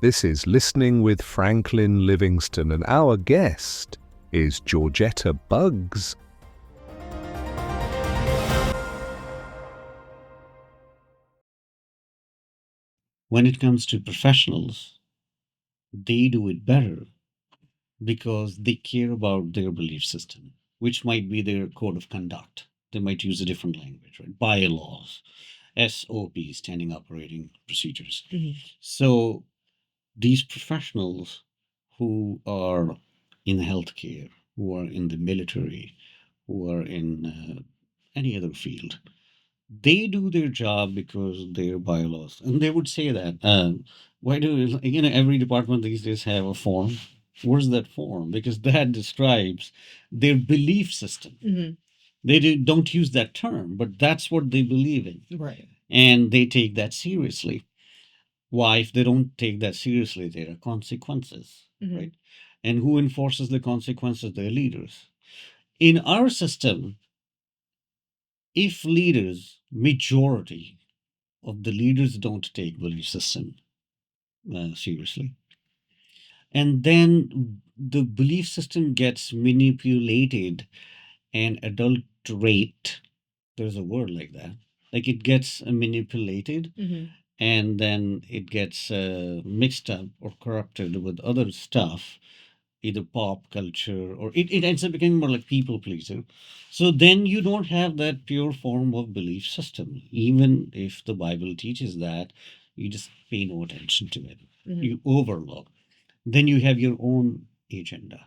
This is Listening with Franklin Livingston, and our guest is Georgetta Buggs. When it comes to professionals, they do it better because they care about their belief system, which might be their code of conduct. They might use a different language, right? Bylaws, SOPs, standing operating procedures. So these professionals who are in healthcare, who are in the military, who are in any other field, they do their job because they're bylaws. And they would say that. Why do every department these days have a form? Where's that form? Because that describes their belief system. They don't use that term, but that's what they believe in. Right. And they take that seriously. Why, if they don't take that seriously, there are consequences, right? And who enforces the consequences? Their leaders. In our system, if leaders, majority of the leaders don't take belief system seriously, and then the belief system gets manipulated and adulterate. There's a word like that. Like it gets manipulated and then it gets mixed up or corrupted with other stuff, either pop culture or it ends up becoming more like people pleaser. So then you don't have that pure form of belief system. Even if the Bible teaches that, you just pay no attention to it. You overlook. Then you have your own agenda.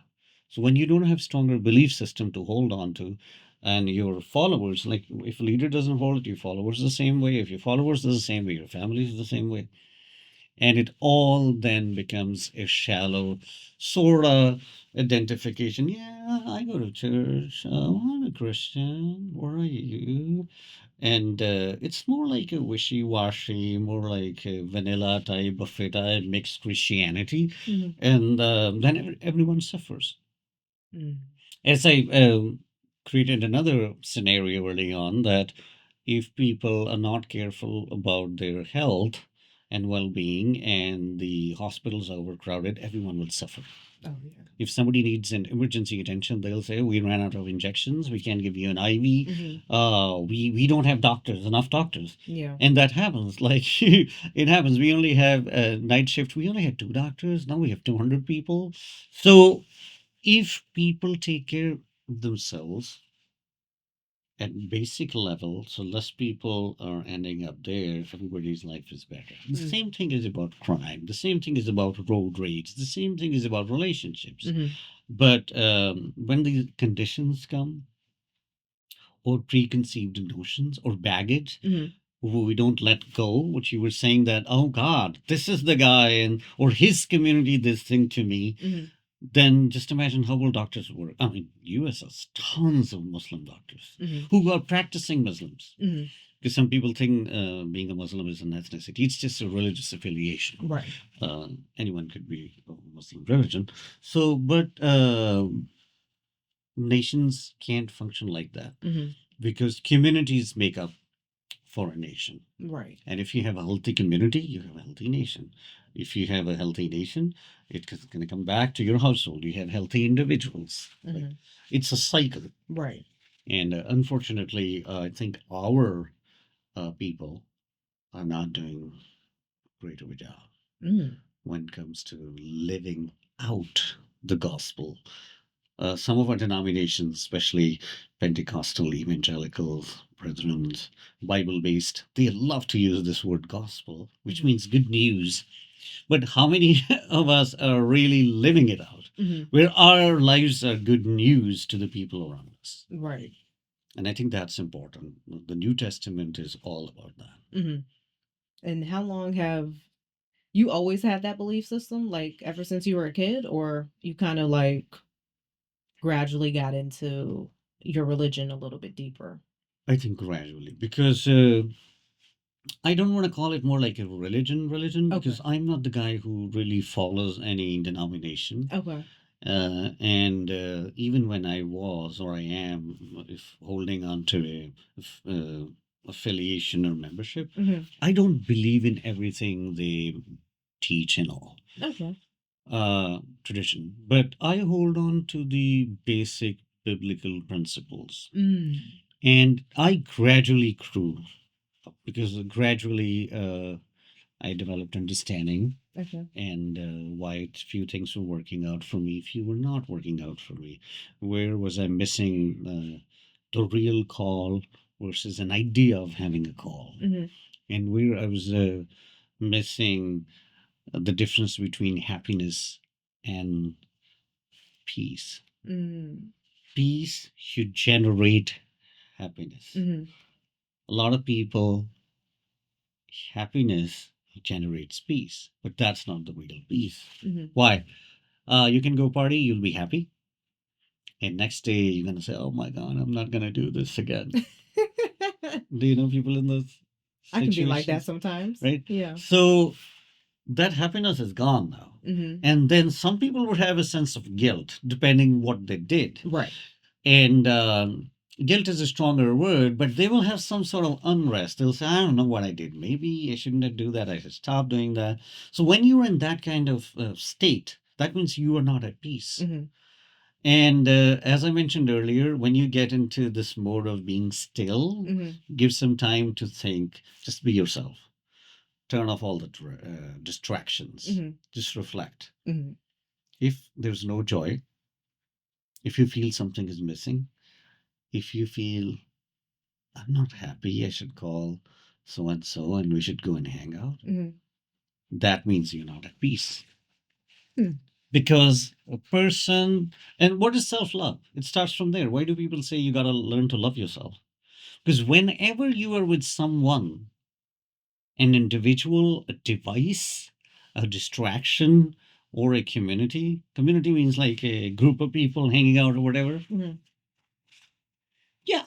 So when you don't have stronger belief system to hold on to, and your followers, like if a leader doesn't follow it, your followers the same way. If your followers are the same way, your family is the same way. And it all then becomes a shallow sort of identification. Yeah, I go to church. Oh, I'm a Christian. Where are you? And it's more like a wishy-washy, more like a vanilla type, buffet type, mixed Christianity. And then everyone suffers. As I created another scenario early on that if people are not careful about their health and well-being and the hospitals are overcrowded, everyone will suffer. Oh, yeah. If somebody needs an emergency attention, they'll say, we ran out of injections, we can't give you an IV. We don't have doctors, enough doctors. Yeah. And that happens. Like it happens. We only have a night shift. We only had 2 doctors. Now we have 200 people. So if people take care of themselves at basic level, so less people are ending up there, everybody's life is better. The same thing is about crime. The same thing is about road rage. The same thing is about relationships. But when these conditions come, or preconceived notions, or baggage, we don't let go, which you were saying that, oh God, this is the guy, and or his community, this thing to me. Then just imagine how will doctors work. I mean, US has tons of Muslim doctors who are practicing Muslims. Because some people think being a Muslim is an ethnicity. It's just a religious affiliation. Right. Anyone could be a Muslim religion. So, but nations can't function like that because communities make up for a nation. Right. And if you have a healthy community, you have a healthy nation. If you have a healthy nation, it's going to come back to your household. You have healthy individuals. Right? It's a cycle. Right. And unfortunately, I think our people are not doing great of a job when it comes to living out the gospel. Some of our denominations, especially Pentecostal, evangelical, Brethren, Bible based, they love to use this word gospel, which means good news. But how many of us are really living it out, where our lives are good news to the people around us? Right. And I think that's important. The New Testament is all about that. And how long have you always had that belief system? Like ever since you were a kid, or you kind of like gradually got into your religion a little bit deeper? I think gradually, because I don't want to call it more like a religion, because I'm not the guy who really follows any denomination. Okay. And even when I was or I am, if holding on to affiliation or membership, I don't believe in everything they teach and all. Okay. tradition, but I hold on to the basic biblical principles. Mm. And I gradually grew because gradually I developed understanding Okay. and why few things were working out for me, few were not working out for me. Where was I missing the real call versus an idea of having a call? Mm-hmm. And where I was missing the difference between happiness and peace. Mm. Peace should generate happiness. Mm-hmm. A lot of people, happiness generates peace, but that's not the real peace. Mm-hmm. Why? You can go party, you'll be happy, and next day you're gonna say, "Oh my God, I'm not gonna do this again." Do you know people in those I can be like that situations? sometimes. Right? Yeah. So that happiness is gone now. Mm-hmm. And then some people would have a sense of guilt depending what they did. Right. And guilt is a stronger word, but they will have some sort of unrest. They'll say, I don't know what I did. Maybe I shouldn't do that. I should stop doing that. So when you're in that kind of state, that means you are not at peace. Mm-hmm. And as I mentioned earlier, when you get into this mode of being still, Mm-hmm. give some time to think, just be yourself. Turn off all the distractions. Mm-hmm. Just reflect. Mm-hmm. If there's no joy, if you feel something is missing, if you feel I'm not happy, I should call so and so and we should go and hang out, Mm-hmm. that means you're not at peace. Hmm. Because a person, and what is self love? It starts from there. Why do people say you got to learn to love yourself? Because whenever you are with someone, an individual, a device, a distraction, or a community means like a group of people hanging out or whatever. Mm-hmm. Yeah,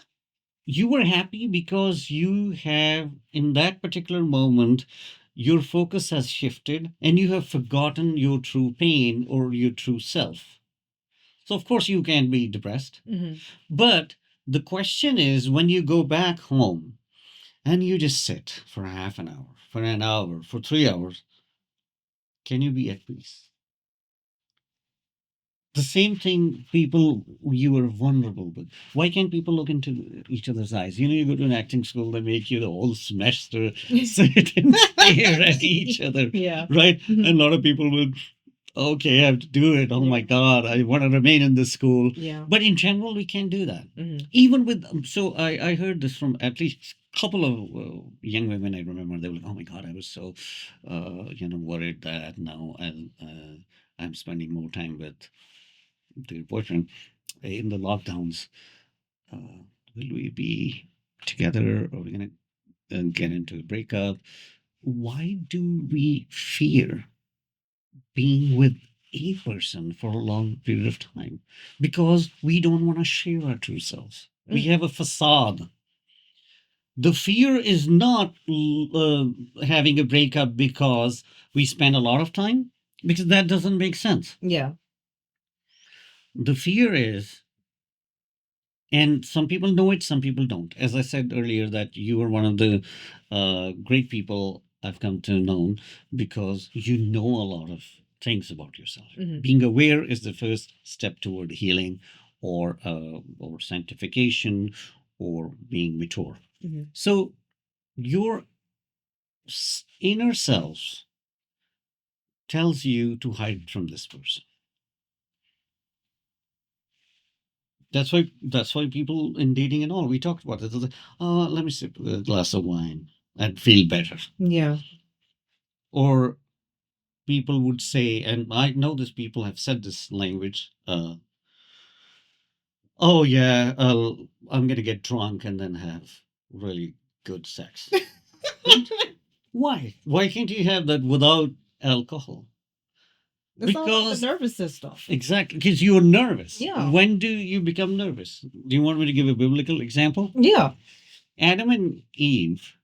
you were happy because you have, in that particular moment, your focus has shifted and you have forgotten your true pain or your true self. So, of course, you can be depressed. Mm-hmm. But the question is when you go back home and you just sit for half an hour, for an hour, for 3 hours, can you be at peace? The same thing, people you are vulnerable with. Why can't people look into each other's eyes? You know, you go to an acting school, they make you the whole semester sit and stare at each other, Yeah. right? Mm-hmm. And a lot of people will, okay, I have to do it. Oh my Yeah. God, I want to remain in this school. Yeah. But in general, we can't do that. Mm-hmm. Even with, so I heard this from at least a couple of young women I remember. They were like, oh my God, I was so, worried that now I'm spending more time with their boyfriend in the lockdowns. Uh, will we be together or are we going to get into a breakup? Why do we fear being with a person for a long period of time? Because we don't want to share our true selves. We have a facade. The fear is not having a breakup because we spend a lot of time, because that doesn't make sense. Yeah. The fear is, and some people know it, some people don't. As I said earlier, that you are one of the great people I've come to know because you know a lot of things about yourself. Mm-hmm. Being aware is the first step toward healing or sanctification or being mature. Mm-hmm. So your inner self tells you to hide from this person. That's why people in dating and all, we talked about it. They're like, oh, let me sip a glass of wine and feel better. Yeah. Or people would say, and I know this, people have said this language, oh yeah, I'm gonna get drunk and then have really good sex. Why can't you have that without alcohol? It's all about the Because nervous system. exactly, because you're nervous. Yeah. When do you become nervous? Do you want me to give a biblical example? Yeah. Adam and Eve,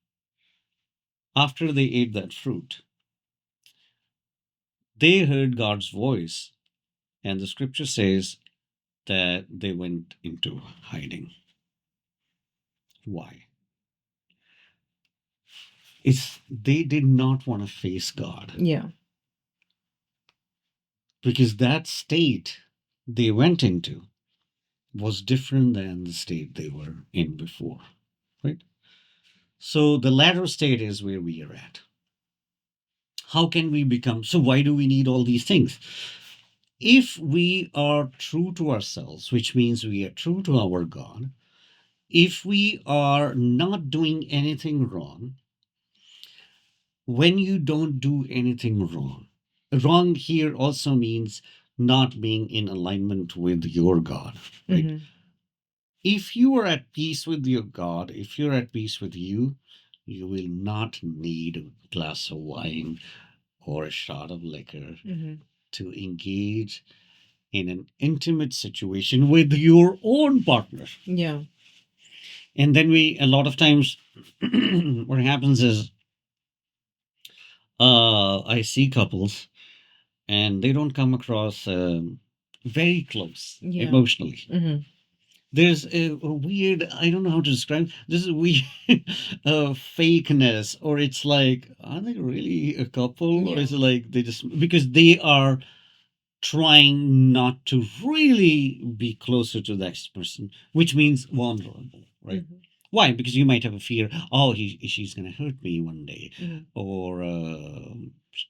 after they ate that fruit, they heard God's voice, and the scripture says that they went into hiding. Why? It's they did not want to face God. Yeah. because that state they went into was different than the state they were in before, right? So the latter state is where we are at. How can we become? So why do we need all these things? If we are true to ourselves, which means we are true to our God, if we are not doing anything wrong, when you don't do anything wrong, wrong here also means not being in alignment with your God, right? Mhm. If you are at peace with your God, if you're at peace with you, you will not need a glass of wine or a shot of liquor Mhm. to engage in an intimate situation with your own partner. Yeah. And then a lot of times, what happens is, I see couples and they don't come across very close Yeah. emotionally. Mhm. There's a weird, I don't know how to describe, this is weird fakeness, or it's like, are they really a couple? Or Yeah. is it like they just, because they are trying not to really be closer to the next person, which means vulnerable, right? Mhm. Why? Because you might have a fear, oh, she's going to hurt me one day, Mhm. or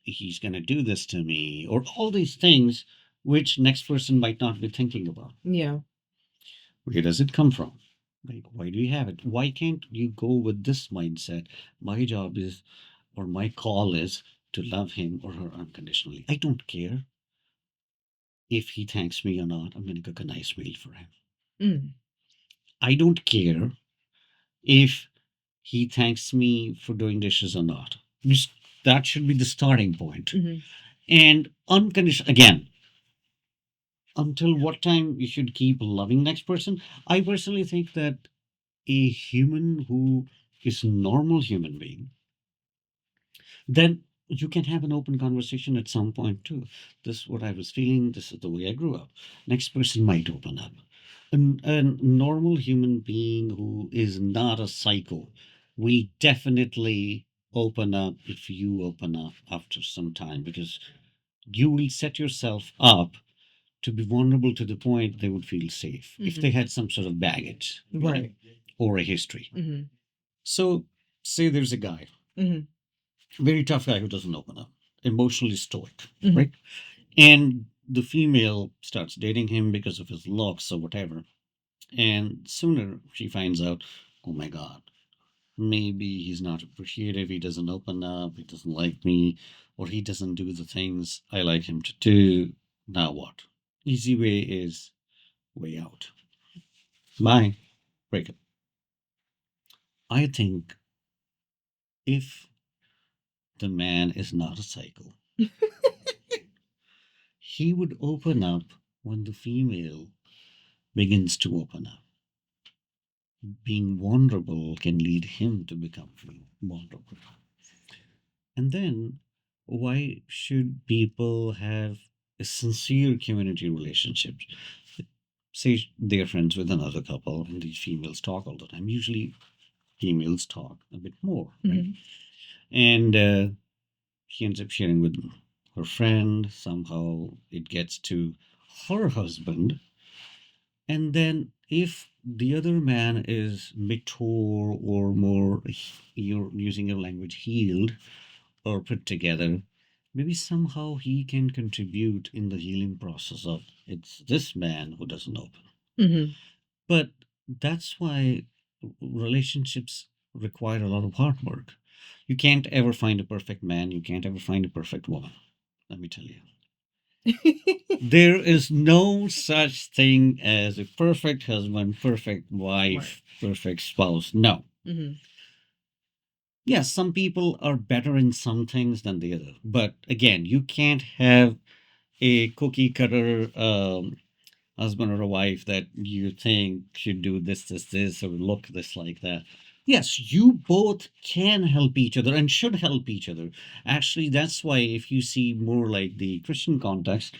he's going to do this to me, or all these things which next person might not be thinking about. Yeah. Where does it come from? Like, why do you have it? Why can't you go with this mindset? My job is, or my call is to love him or her unconditionally. I don't care if he thanks me or not. I'm going to cook a nice meal for him. Mm. I don't care if he thanks me for doing dishes or not. That should be the starting point. Mhm. And unconditional, again, until what time you should keep loving next person? I personally think that a human who is normal human being, then you can have an open conversation at some point too. This is what I was feeling. This is the way I grew up. Next person might open up. A normal human being who is not a psycho will definitely open up if you open up after some time, because you will set yourself up to be vulnerable to the point they would feel safe if they Mhm. had some sort of baggage, Right. or a history. Mhm. So, say there's a guy, Mhm. very tough guy who doesn't open up, emotionally stoic, Mhm. right? And the female starts dating him because of his looks or whatever. And sooner she finds out, oh my God, maybe he's not appreciative, he doesn't open up, he doesn't like me, or he doesn't do the things I like him to do. Now what? Easy way is way out. Bye. Break up. I think if the man is not a psycho, he would open up when the female begins to open up. Being vulnerable can lead him to become vulnerable. And then, why should people have a sincere community relationships? Say they're friends with another couple, and these females talk all the time. Usually, females talk a bit more, right? Mhm. And she ends up sharing with her friend. Somehow, it gets to her husband. And then, if the other man is mature or more, you're using your language, healed or put together, maybe somehow he can contribute in the healing process of it's this man who doesn't open. Mhm. But that's why relationships require a lot of hard work. You can't ever find a perfect man, you can't ever find a perfect woman. Let me tell you. There is no such thing as a perfect husband, perfect Right. wife, perfect spouse. No. Mhm. Yes, some people are better in some things than the other. But again, you can't have a cookie cutter husband or a wife that you think should do this, or look this like that. Yes, you both can help each other and should help each other. Actually, that's why if you see more like the Christian context,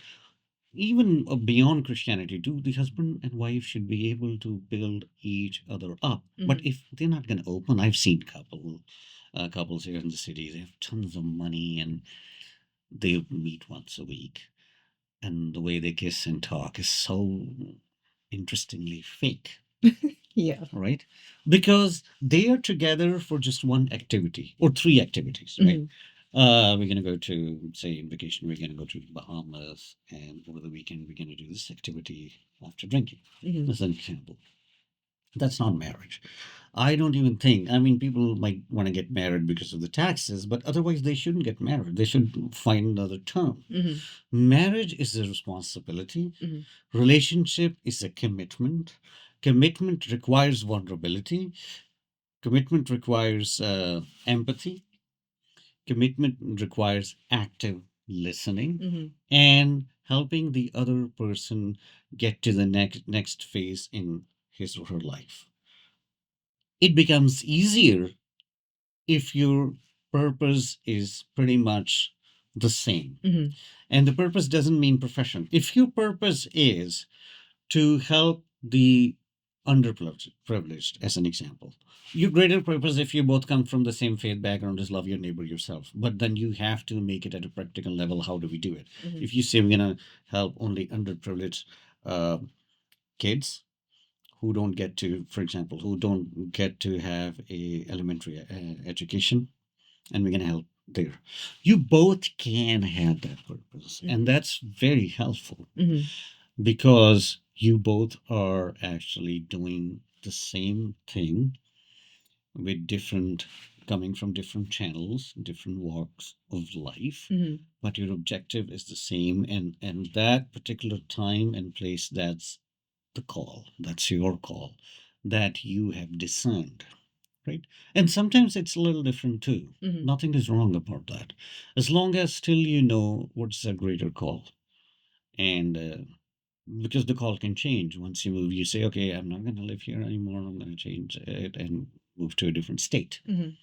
even beyond Christianity, too, the husband and wife should be able to build each other up. But Mhm. if they're not going to open, I've seen couples here in the city. They have tons of money and they meet once a week. and the way they kiss and talk is so interestingly fake, Yeah. right? Because they are together for just one activity or three activities, right? Mhm. We're gonna go to, say, in vacation, we're gonna go to Bahamas, and over the weekend we're gonna do this activity after drinking. Mhm. As an example, that's not marriage. I don't even think. I mean, people might want to get married because of the taxes, but otherwise they shouldn't get married. They should find another term. Mhm. Marriage is a responsibility. Mhm. Relationship is a commitment. Commitment requires vulnerability. Commitment requires empathy. Commitment requires active listening Mhm. and helping the other person get to the next phase in his or her life. It becomes easier if your purpose is pretty much the same. Mhm. And the purpose doesn't mean profession. If your purpose is to help the underprivileged, as an example, your greater purpose, if you both come from the same faith background, is love your neighbor yourself. But then you have to make it at a practical level. How do we do it? Mhm. If you say we're going to help only underprivileged uh, kids who don't get to, for example, who don't get to have a elementary education, and we're going to help there. You both can have that purpose, and Mhm. that's very helpful Mhm. because you both are actually doing the same thing with different, coming from different channels, different walks of life, Mhm. but your objective is the same, and that particular time and place, that's the call, that's your call, that you have discerned, right? And sometimes it's a little different too. Mhm. Nothing is wrong about that, as long as still you know what's a greater call. And because the call can change once you move, you say, okay, I'm not going to live here anymore, I'm going to change it and move to a different state. Mhm.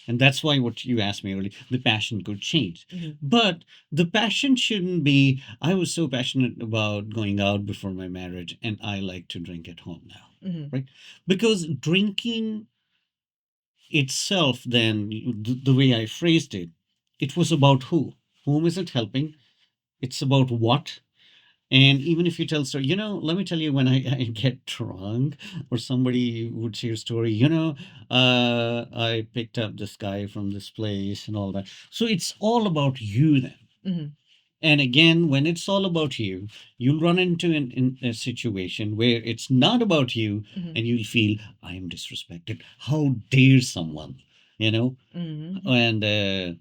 And that's why what you asked me earlier, the passion could change. Mhm. But the passion shouldn't be, I was so passionate about going out before my marriage and I like to drink at home now, Mhm. right? Because drinking itself, then, the way I phrased it, it was about who? Whom is it helping? It's about what? And even if you tell story, let me tell you, when I get drunk, or somebody would share a story, I picked up this guy from this place and all that. So it's all about you then. Mhm. And again, when it's all about you, you'll run into in a situation where it's not about you, Mhm. and you'll feel, I am disrespected. How dare someone, you know? Mhm. And,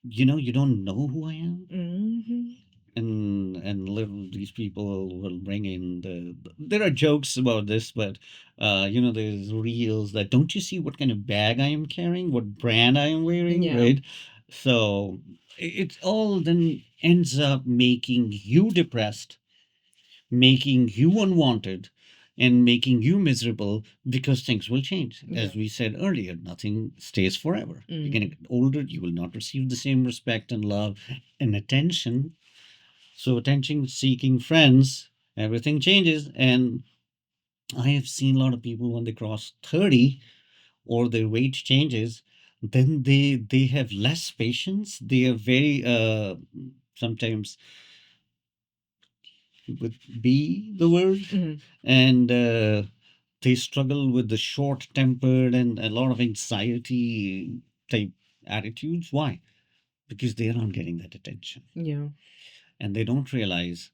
you don't know who I am, Mhm. and little these people will bring in there are jokes about this, but there's reels that, don't you see what kind of bag I am carrying, what brand I am wearing, Yeah. right? So it all then ends up making you depressed, making you unwanted, and making you miserable, because things will change. Yeah. As we said earlier, nothing stays forever. You're going to Mhm. get older, you will not receive the same respect and love and attention. So attention seeking friends, everything changes. And I have seen a lot of people, when they cross 30 or their weight changes, then they have less patience. They are very sometimes, would be the word, Mhm. and they struggle with the short tempered and a lot of anxiety type attitudes. Why? Because they are not getting that attention, Yeah. and they don't realize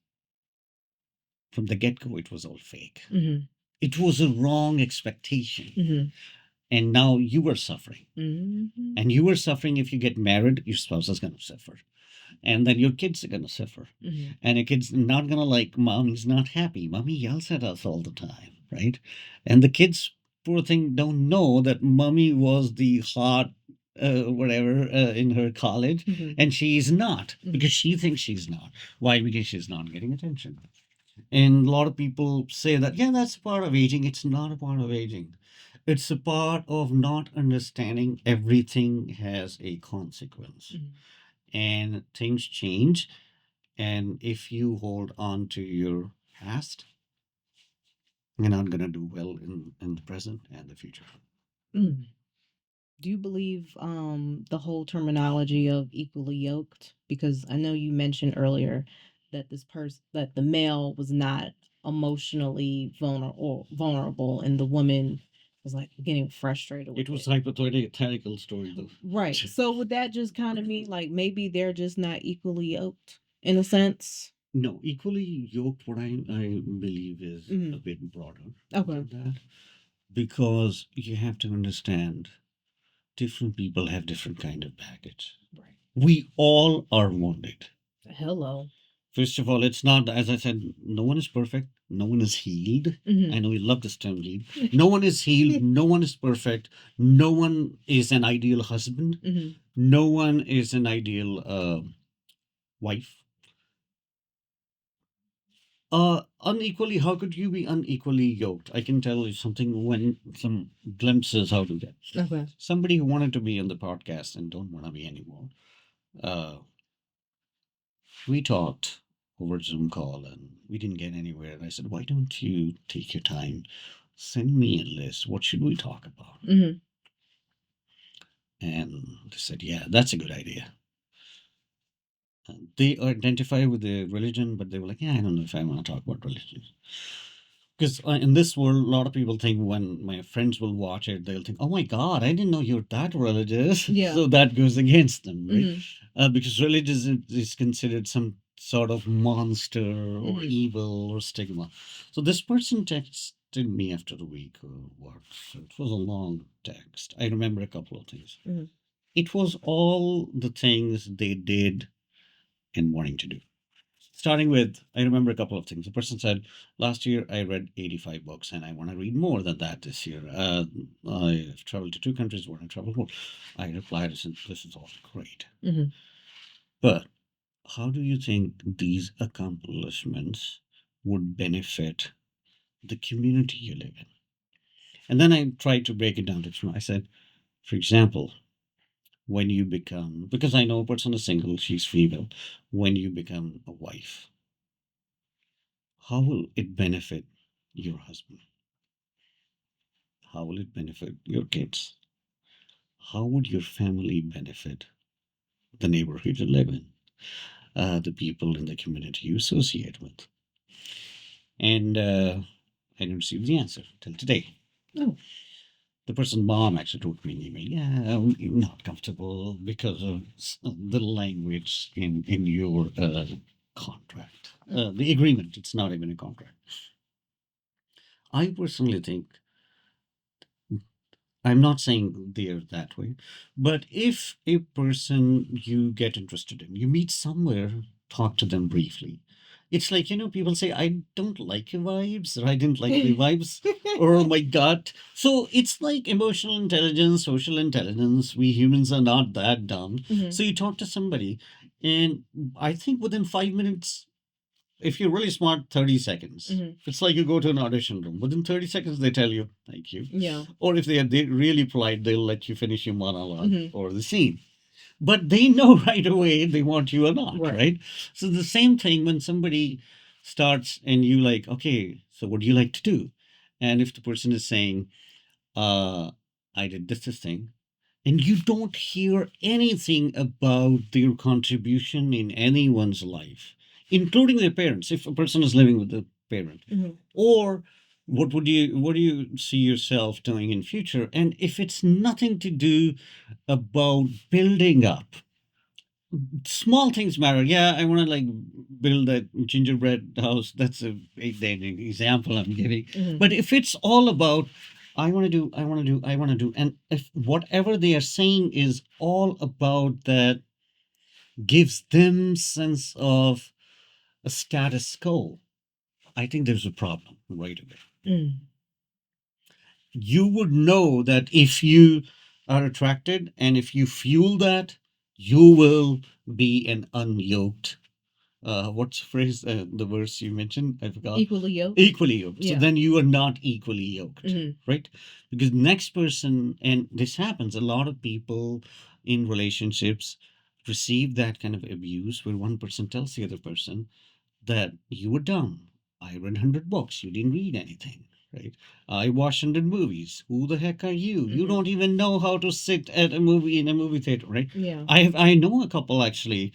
from the get-go it was all fake. Mhm. It was a wrong expectation. Mhm. And now you are suffering. Mhm. And you are suffering. If you get married, your spouse is going to suffer. And then your kids are going to suffer. Mhm. And a kid's not going to like, mommy's not happy. Mommy yells at us all the time, right? And the kids, poor thing, don't know that mommy was the hot, whatever, in her college. Mhm. And she's not, Mhm. because she thinks she's not. Why? Because she's not getting attention. And a lot of people say that, yeah, that's a part of aging. It's not a part of aging. It's a part of not understanding everything has a consequence, Mhm. and things change. And if you hold on to your past, you're not going to do well in the present and the future. Mm. Do you believe the whole terminology of equally yoked? Because I know you mentioned earlier that this person, that the male was not emotionally vulnerable, and the woman was like getting frustrated with It was it. hypothetical story though. Right. So would that just kind of mean like maybe they're just not equally yoked in a sense? No, equally yoked, what I believe is a Mhm. bit broader Okay. than that. Because you have to understand different people have different kind of baggage. Right. We all are wounded. Hello. First of all, it's not, as I said, no one is perfect. No one is healed. Mhm. I know you love this term, healed. No one is healed. No one is perfect. No one is an ideal husband. Mhm. No one is an ideal wife. Unequally, how could you be unequally yoked? I can tell you something when some glimpses how to get. Okay. Somebody who wanted to be on the podcast and don't want to be anymore. Uh, we talked over Zoom call and we didn't get anywhere. And I said, why don't you take your time, send me a list. What should we talk about? Mhm. And they said, yeah, that's a good idea. They identify with the religion, but they were like, yeah, I don't know if I want to talk about religion. Because in this world, a lot of people think when my friends will watch it, they'll think, oh my God, I didn't know you're that religious. Yeah. So that goes against them, right? Mhm. Because religion is considered some sort of monster or Mhm. evil or stigma. So this person texted me after a week or what. So it was a long text. I remember a couple of things. Mhm. It was all the things they did and wanting to do. Starting with, I remember a couple of things. The person said, last year I read 85 books and I want to read more than that this year. I've traveled to 2 countries where I travel more. I replied, this is all great. Mhm. But how do you think these accomplishments would benefit the community you live in? And then I tried to break it down to I said, for example, when you become, because I know a person is single, she's female, when you become a wife, how will it benefit your husband? How will it benefit your kids? How would your family benefit the neighborhood you live in, the people in the community you associate with? And I didn't receive the answer till today. Oh. The person's mom actually wrote me an email. Yeah, I'm not comfortable because of the language in your contract, the agreement. It's not even a contract. I personally think I'm not saying they're that way, but if a person you get interested in, you meet somewhere, talk to them briefly. It's like, people say, I don't like your vibes, or I didn't like the vibes, or my gut. So it's like emotional intelligence, social intelligence. We humans are not that dumb. Mhm. So you talk to somebody, and I think within 5 minutes, if you're really smart, 30 seconds. Mhm. It's like you go to an audition room. Within 30 seconds, they tell you, thank you. Yeah. Or if they're really polite, they'll let you finish your monologue Mhm. or the scene. But they know right away they want you or not, Right. right? So the same thing when somebody starts and you like, okay, so what do you like to do? And if the person is saying, I did this thing, and you don't hear anything about their contribution in anyone's life, including their parents, if a person is living with a parent, Mhm. or what do you see yourself doing in future? And if it's nothing to do about building up, small things matter. Yeah, I want to like build that gingerbread house. That's a example I'm giving. Mhm. But if it's all about I want to do, I want to do, I want to do, and if whatever they are saying is all about that gives them sense of a status quo, I think there's a problem right away. Mm. You would know that if you are attracted and if you fuel that, you will be an unyoked. What's the phrase, the verse you mentioned? I forgot. Equally yoked. Equally yoked. So Yeah. then you are not equally yoked, Mhm. right? Because next person, and this happens, a lot of people in relationships receive that kind of abuse where one person tells the other person that you were dumb. I read 100 books. You didn't read anything, right? I watched 100 movies. Who the heck are you? You Mhm. don't even know how to sit at a movie in a movie theater, right? Yeah. I know a couple actually.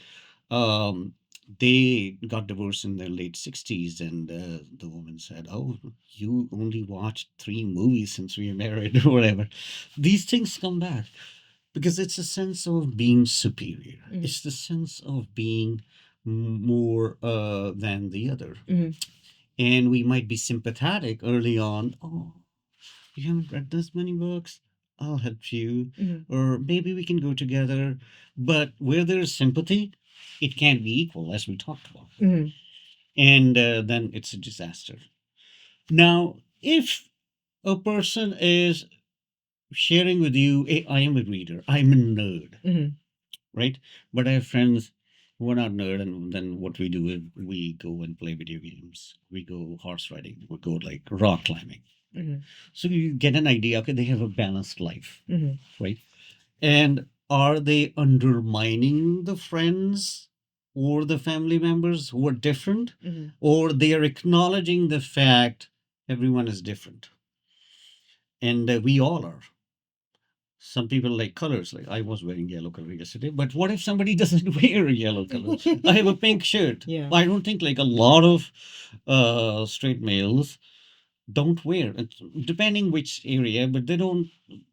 Um, They got divorced in their late 60s, and the woman said, "Oh, you only watched 3 movies since we were married," or whatever. These things come back because it's a sense of being superior. It's the sense of being more than the other. And we might be sympathetic early on. Oh, you haven't read this many books? I'll help you. Or maybe we can go together. But where there's sympathy, it can't be equal, as we talked about. And then it's a disaster. Now, if a person is sharing with you, hey, I am a reader, I'm a nerd, right? But I have friends who are not nerd, and then what we do is we go and play video games. We go horse riding. We go like rock climbing. So you get an idea. Okay, they have a balanced life, right? And are they undermining the friends or the family members who are different, or they are acknowledging the fact everyone is different, and we all are. Some people like colors. Like I was wearing yellow color yesterday, but what if somebody doesn't wear yellow color? I have a pink shirt. Yeah. I don't think like a lot of straight males don't wear it, depending which area, but they don't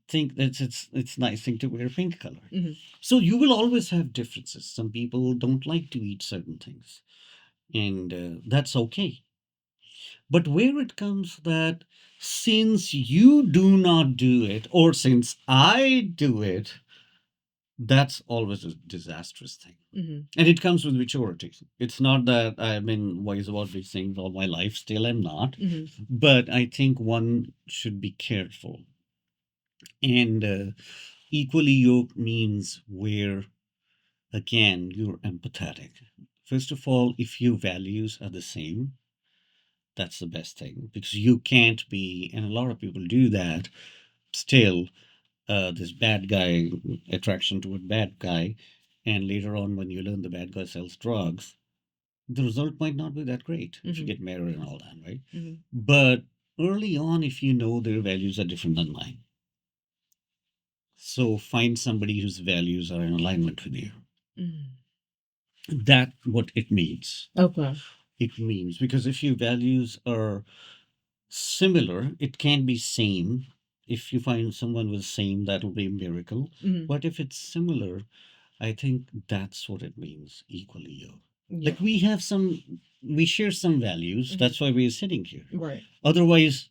think that it's nice thing to wear pink color. So you will always have differences. Some people don't like to eat certain things, and that's okay. But where it comes that since you do not do it, or since I do it, that's always a disastrous thing. And it comes with maturity. It's not that I've been wise about these things all my life, still I'm not. But I think one should be careful. And equally yoked means where, again, you're empathetic. First of all, if your values are the same, that's the best thing because you can't be, and a lot of people do that still, this bad guy attraction toward bad guy, and later on when you learn the bad guy sells drugs, the result might not be that great if you get married and all that, right? But early on, if you know their values are different than mine, so find somebody whose values are in alignment with you. That what it means. Okay. It means because if your values are similar, it can be same. If you find someone with same, that'll be a miracle. But if it's similar, I think that's what it means, equally yoked. Yeah. Like we share some values. That's why we're sitting here. Right. Otherwise,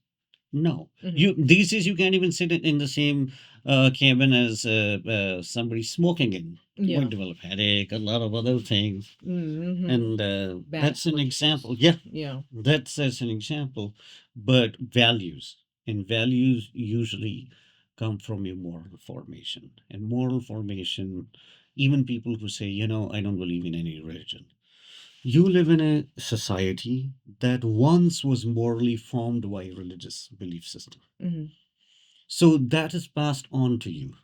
no. You these days you can't even sit in the same cabin as somebody smoking in. You Yeah. might develop headache, a lot of other things, and Bad that's an choices. example. Yeah, Yeah. that's as an example. But values and values usually come from your moral formation, and moral formation. Even people who say, I don't believe in any religion, you live in a society that once was morally formed by a religious belief system. So that is passed on to you.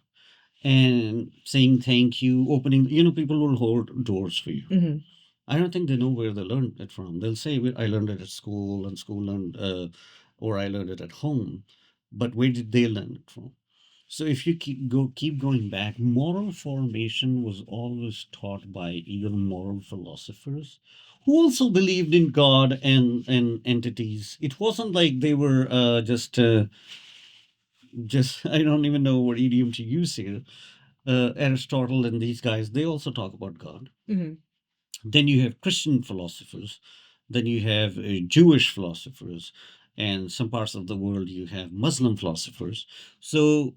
And saying thank you, opening, people will hold doors for you. I don't think they know where they learned it from. They'll say, "Well, I learned it at school, and school learned, or I learned it at home." But where did they learn it from? So if you keep going back, moral formation was always taught by even moral philosophers who also believed in God and entities. It wasn't like they were just I don't even know what idiom to use here. Aristotle and these guys, they also talk about God. Then you have Christian philosophers, then you have Jewish philosophers, and some parts of the world you have Muslim philosophers. So,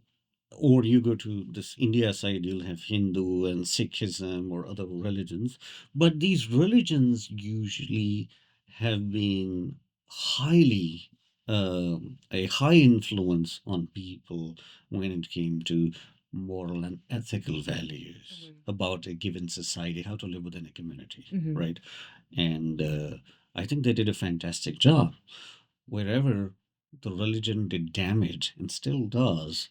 or you go to this India side, you'll have Hindu and Sikhism or other religions. But these religions usually have been highly a high influence on people when it came to moral and ethical values about a given society, how to live within a community, right? And I think they did a fantastic job. Wherever the religion did damage and still does,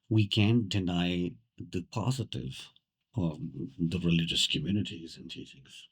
we can't deny the positive of the religious communities and teachings.